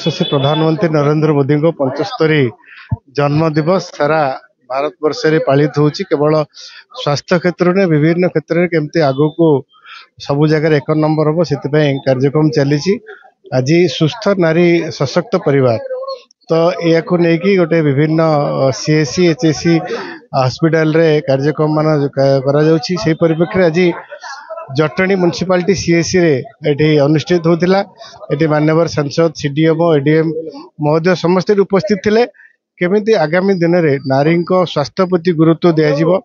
यशस्वी प्रधानमंत्री नरेंद्र मोदी को 75 जन्म दिवस सारा भारत वर्ष रे पालित होची। केवल स्वास्थ्य क्षेत्र में विभिन्न क्षेत्र में केमती आगो को सबु जगह 1 नंबर हम से कार्यक्रम चली। आज सुस्थ नारी सशक्त परिवार तो या गोटे विभिन्न सीएससी एचएससी हॉस्पिटल रे कार्यक्रम मान करा परिप्रेक्षी आज जटणी म्युनिसिपालिटी सीएससी रे एठी अनुष्ठित होतिला। एठी माननीय सांसद सीडीएम एडीएम महोदय समस्त उपस्थित थिले। केमिति आगामी दिन में नारी स्वास्थ्य प्रति गुरुत्व दिया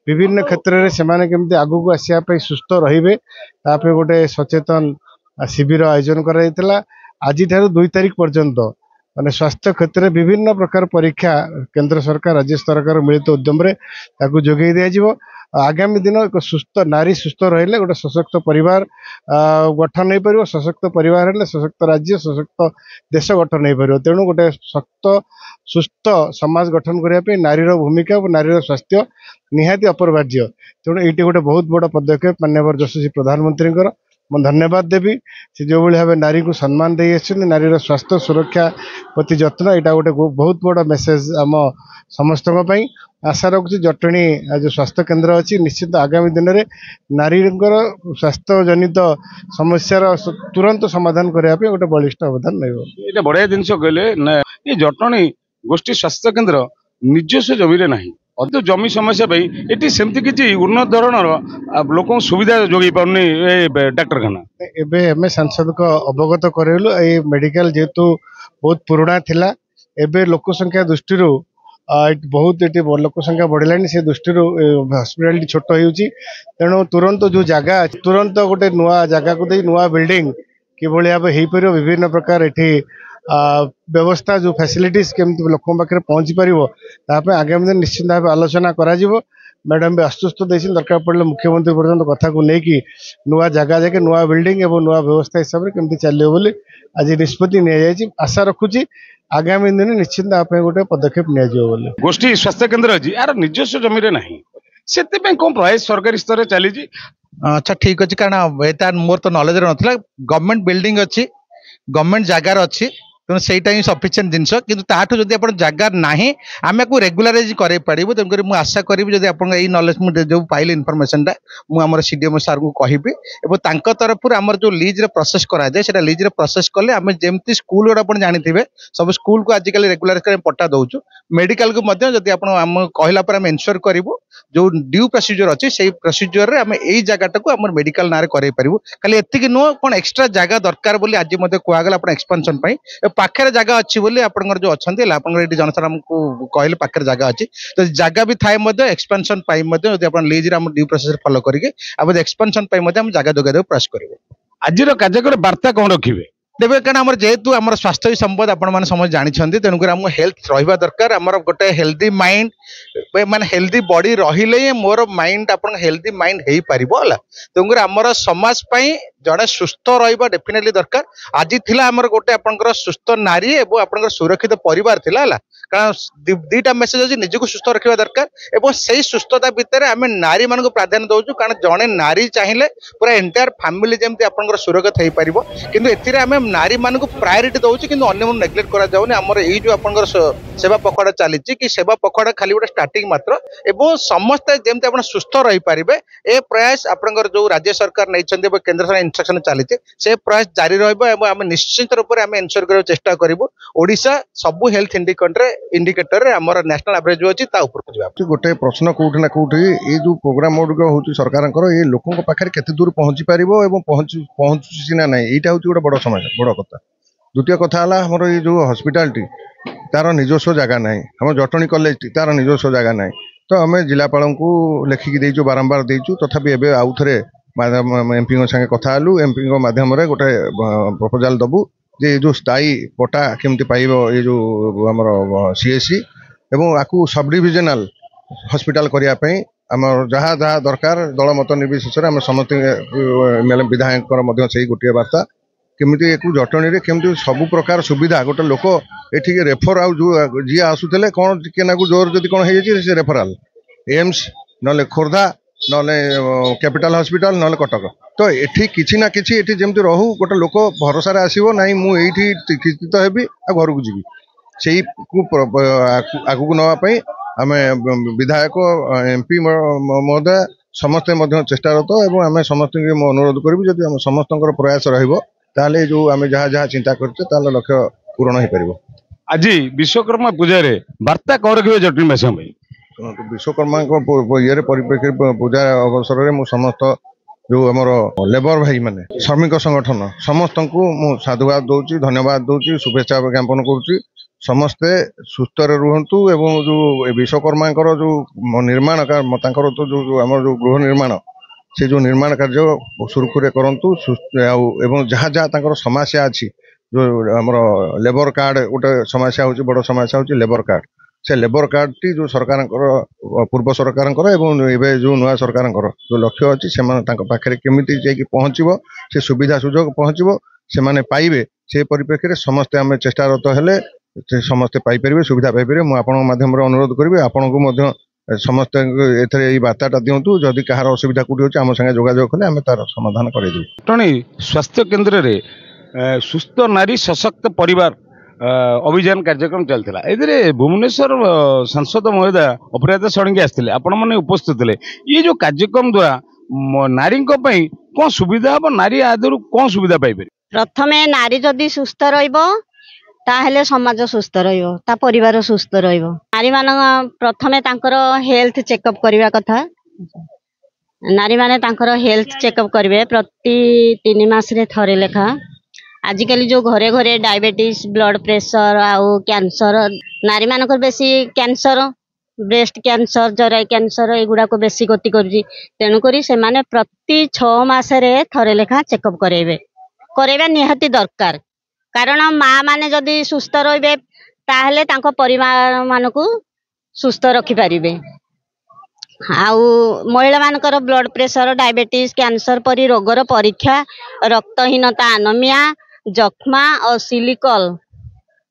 विभिन्न क्षेत्र में सेमाने केमिति आगु को आसिया पे सुस्थ रहिबे तापे गोटे सचेतन शिविर आयोजन करा। आज 2 तारीख पर्यंत माने स्वास्थ्य क्षेत्र में विभिन्न प्रकार परीक्षा केंद्र सरकार राज्य सरकार मिलित उद्यम रे ताकू जोगई दिया। आगामी दिन एक सुस्थ नारी सुस्थ रहिले गोटे सशक्त परिवार गठन नहीं पार। सशक्त परिवार हेले सशक्त राज्य सशक्त देश गठन नहीं पार। तेणु गोटे शक्त सुस्थ समाज गठन करने नारीर भूमिका और नारीर स्वास्थ्य निहाती अपरिहार्य। तेणु ये गोटे बहुत बड़ पदक्षेप माननीय यशस्वी प्रधानमंत्री मैं धन्यवाद देवी। से जो भाव नारी को सम्मान दे नारीर स्वास्थ्य सुरक्षा प्रति जत्न यहाँ गोटे बहुत बड़ मेसेज आम समस्त आशा रखुची। जटणी जो स्वास्थ्य केंद्र अच्छी निश्चित आगामी दिन में नारी स्वास्थ्य जनित समस्यार तुरंत समाधान करने गोटे बलिष्ठ अवदान नहीं। बढ़िया जिनस कहले ये जटणी गोष्ठी स्वास्थ्य केंद्र निजस्व जमी नहीं तो जमी समस्या ये सेमती किसी उन्नत धरणर लोक सुविधा जोगी पारनी डाक्तरखाना एबे एम सांसद को अवगत करेलु। ये मेडिकल जेहेतु बहुत पुराना थिला एबे लोक संख्या दृष्टि बहुत ये लोक संख्या बढ़ला से दृष्टि हॉस्पिटल छोट होउची। तेणु तुरंत जो जगह तुरंत गोटे नुआ जगह को दे नुआ बिल्डिंग किभली भाव हो पार विभिन्न प्रकार ये व्यवस्था जो फैसिलिटीज केमती लोक पाखे पहुंची पार आगामी दिन निश्चित भाव आलोचना करा। मैडम भी आश्वस्त देती दरकार पड़े मुख्यमंत्री पर्यटन कथा को लेकिन नुआ जगह जाके नुआ बिल्डिंग और नुआ व्यवस्था हिसाब से केमती चलो बोली आज निष्पत्ति नि आशा रखुची। आगामी दिन निश्चित गोटे पदक्षेप नि गोष्ठी स्वास्थ्य केंद्र अच्छी यार निजस्व जमी ना से कौन प्रयास सरकारी स्तर चली। अच्छा ठीक अच्छे कारण मोर तो नॉलेज ना गवर्नमेंट बिल्डिंग अच्छी गवर्नमेंट जगार अच्छी तेणु सहीटा ही सफिशिएंट जिनस कि जदि आप जगार ना आम को रेगुलाराइज कर पारू। तेणुक मुझे आशा करी जब आप नॉलेज मुझे जो पाइल इनफर्मेशनटा मुझे सीडीएम सार को कहबी और तरफ आम जो लीज प्रोसेस कराए से लीज प्रोसेस कले आम जमी स्कूल गुड़ा आप जानते सब स्कूल को आजिकल रेगुलाराइज कर पट्टा दौचु। मेडिकल को जब आप कहला आम इनश्योर करूँ जो ड्यू प्रोसीजर अच्छी से प्रोसीजर आम यही जगटा को आम मेडिकल ना करूँ खाली एति नुह कौन एक्सट्रा जगह दरकार बोली आज कहगला आप एक्सपेंशन पाखे जगह अच्छी बोली आप जो अच्छा जनसाधारण को कहले पाखे जगह अच्छी तो जगह भी थाए expansion lease due process follow करके एक्सपेंशन जगह जोगाई प्रयास करेंगे। आज कार्यक्रम वार्ता कौन रखिए देवे कारण जेहेतु आम स्वास्थ्य संपद आपण समझ जानते तेणुक आम हेल्थ रहा दरकार आमर गोटे हेल्दी माइंड माने हेल्दी बॉडी रहिले मोर माइंड आप हेल्दी माइंड हो पार है। तेणुक आमर समाज जड़े सुस्थ रहा डेफिनेटली दरकार। आज थिला आमर गोटे आपंकर सुस्थ नारी एवं आपंकर सुरक्षित परिवार थिला है कारण दीटा मेसेज अच्छी निजक सुस्थ रखा दरकार और से सुस्थता भितर आम नारी मान को प्राधान्य दौचु कारण जड़े नारी चाहिए पूरा एंटायर फैमिली जमी आपंकर सुरक्षित हो पार किंतु एथिरे आम नारी मान को प्रायोरिटी दौचु कि अन्य मन नेग्लेक्ट करा जाउनी। आमर यही जो आपंकर सेवा पखवाड़ा चली कि सेवा पखवाड़ा खाली गोटे स्टार्टिंग मात्र एवं समस्ते जमी आप सुस्थ रही पारे ए प्रयास आपंकर जो राज्य सरकार नहीं केंद्र सरकार इंस्ट्रक्शन चली से प्रयास जारी रहा। निश्चित रूप से आम इनश्योर कर चेष्टा करूँ ओडिशा सबू हेल्थ इंडिकेटर आमर नेशनल एवरेज जो अच्छी ऊपर गोटे प्रश्न कौटी ना कौटी ये जो प्रोग्राम गुड़िक हूँ सरकार ये लोकों पाखे केते दूर पहुँची पार पहुँचुची ना ना यहाँ हूँ गोटे बड़ समय बड़ कथा। द्वितीय कथा है आमर ये जो हॉस्पिटालिटी तार निजस्व जगह ना आम जटणी कॉलेज तार निजस्व जगह ना तो आम जिलापाल को लेखिकी देचु बारंबार देचु तथापि एवं आउ थे एमपी संगे कथा हलु एमपी माध्यम गोटे प्रपोजाल दबु जे जो स्थायी पट्टा केमती पाइब ये जो आमर सीएससी एवं आपको सब डिविजनल हॉस्पिटल करने आमर जहाँ जहाँ दरकार दल मत निर्विशेष आम समस्त विधायक से गोटे वार्ता केमती जटणी केमती सब प्रकार सुविधा गोटे लोक ये रेफर जी आसुले कौन टिके जोर जदि कौन हो रेफराल एम्स ना खोर्धा नले कैपिटल हॉस्पिटल नले कटक तो एठी किछि ना किछि एठी जेमति रहू गोटे लोक भरोसा रे आसीबो नाही मु एठी चिकित्सित हेबी आ घर को जीवी सेही को आगु नवा पई आमे विधायक एमपी महोदय समस्ते मध्य चेष्टारत एवं आमे समस्त अनुरोध करिबु जदि हम समस्तकर प्रयास रहिबो ताले जो आमे जहा जहा चिंता करते ताले लक्ष्य पूर्ण हो पारिबो। आज विश्वकर्मा पूजा रे वार्ता कौन रखिए जटनी भाई विश्वकर्मा ये परिप्रेक्षी पूजा अवसर में समस्त जो आमर लेबर भाई माने श्रमिक संगठन समस्त को मु साधुवाद दूची धन्यवाद दूची शुभेच्छा ज्ञापन करुच्ची समस्ते सुस्थ रुहतु एवं जो विश्वकर्मा जो निर्माण तो जो आम जो गृह निर्माण से जो निर्माण कार्य सुरखुरे करंतु एवं जहाँ जहाँ समस्या अच्छी जो आमर लेबर कार्ड गोटे समस्या होची बड़ समस्या होची लेबर कार्ड से लेबर कार्ड टी जो सरकार पूर्व सरकार जो नुआ सरकार जो लक्ष्य अच्छी से पाखे केमिति जाइए पहुँचब से सुविधा सुजोग पहुँचब से पाइबे से परिप्रेक्षी समस्ते आम चेष्टारत हेले समस्ते पाइपर सुविधा पाइपर मुझे माध्यम अनुरोध करी आपन को समस्त बार्ताटा दिंतु जदि कहार असुविधा कौटी अच्छे आम संगे जोगाजोग कले आम तार समाधान कर स्वास्थ्य केन्द्र रे सुस्थ नारी सशक्त परिवार अभियान कार्यक्रम चलता ए भुवनेश्वर सांसद महोदय अपराजिता षडंगी आसते आपण मैंने उपस्थित थे ये जो कार्यक्रम द्वारा नारी कौन सुविधा हम नारी आदि कौन सुविधा पाइपर प्रथम नारी जदि सुस्थ रहे समाज सुस्थ परिवार सुस्थ नारी मान प्रथम हेल्थ चेकअप करने कथा नारी माने हेल्थ चेकअप करेंगे प्रति 3 मास रे थरे लेखा आजिकल जो घरे घरे डायबिटीज ब्लड प्रेशर आउ कैंसर नारी मानक बेसी कैंसर ब्रेस्ट कैंसर जराई कैंसर एगुड़ा को बेसी गति करुँची तेणुक से माने प्रति 6 मास रे थरे लेखा चेकअप करेबे निहाती दरकार कारण माँ माने जदि सुस्थ रहिबे ताहले तांको परिवार मानकू सुस्थ रखि पारिबे आउ महिला मानकर ब्लड प्रेशर डायबिटीज कैंसर परी रोगर परीक्षा रक्तहीनता अनमिया जख्मा और सिलिकल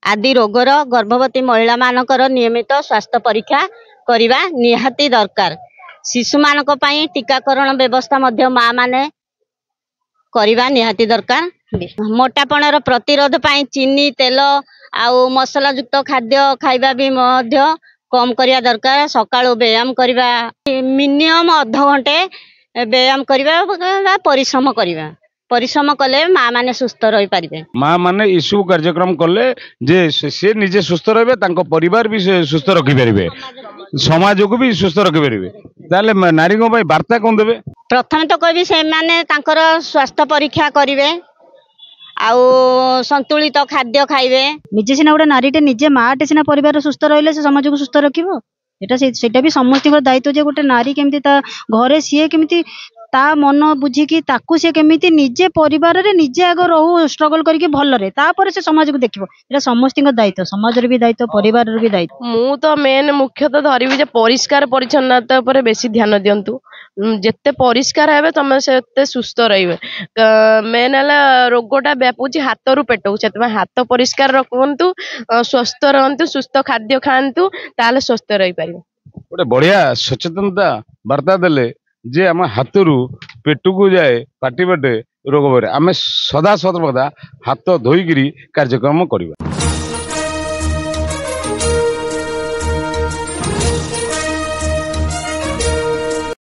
आदि रोगर गर्भवती महिला मानकर नियमित स्वास्थ्य परीक्षा करिबा निहाती दरकार शिशु मानक पई टीकाकरण व्यवस्था मध्य माँ माने करिबा निहाती दरकार मोटापणर प्रतिरोध पई चीनी तेल आउ मसला युक्त खाद्य खाइबा भी मध्य कम करिया दरकार सकाळु व्यायाम करिबा मिनिमम आधा घंटे व्यायाम करिबा परिश्रम कले माँ माने सुस्थ रही पारिबे माँ माने इसु कार्यक्रम कले जे से निजे सुस्थ रहिबे तांको परिवार भी सुस्थ रखि पारिबे समाज को भी सुस्थ रखि पारिबे ताले नारी को भाई वार्ता कोन देबे प्रथम तो कहबी से माने तांकर स्वास्थ्य परीक्षा करिवे आउ संतुलित खाद्य खाइबे निजे सिना गोटे नारीटे निजे माटे सिना परिवार सुस्थ रहिले से समाज को सुस्थ रखिबो सेटा भी समस्त दायित्व जे गोटे नारी केमती ता घरे सी केमती ता मन बुझिकी ताकू सी केमती निजे परिवार रे निजे आग रहू स्ट्रगल करके भल रे तापर से समाज को देखिबो एटा समस्त दायित्व समाज रे भी दायित्व परिवार रे भी दायित्व मु तो मेन मुख्यतः धरिबी जे परिष्कार परिच्छन्नता पर बेसी ध्यान दियंतु जेते परिष्कार हेबे तमे सेते सुस्थ रहिबे मेन हला रोगटा व्यापुची हाथ रु पेट सेते हाथ परिष्कार रखंतु स्वस्थ रहंतु सुस्थ खाद्य खांतु ताले स्वस्थ रहि पारिबे गोटे बढ़िया सचेतनता वार्ता देले जे आम हाथरू पेट को जाए पाटी बाटे रोग आम सदा सर्वदा हाथ धोईकरी कार्यक्रम करवा।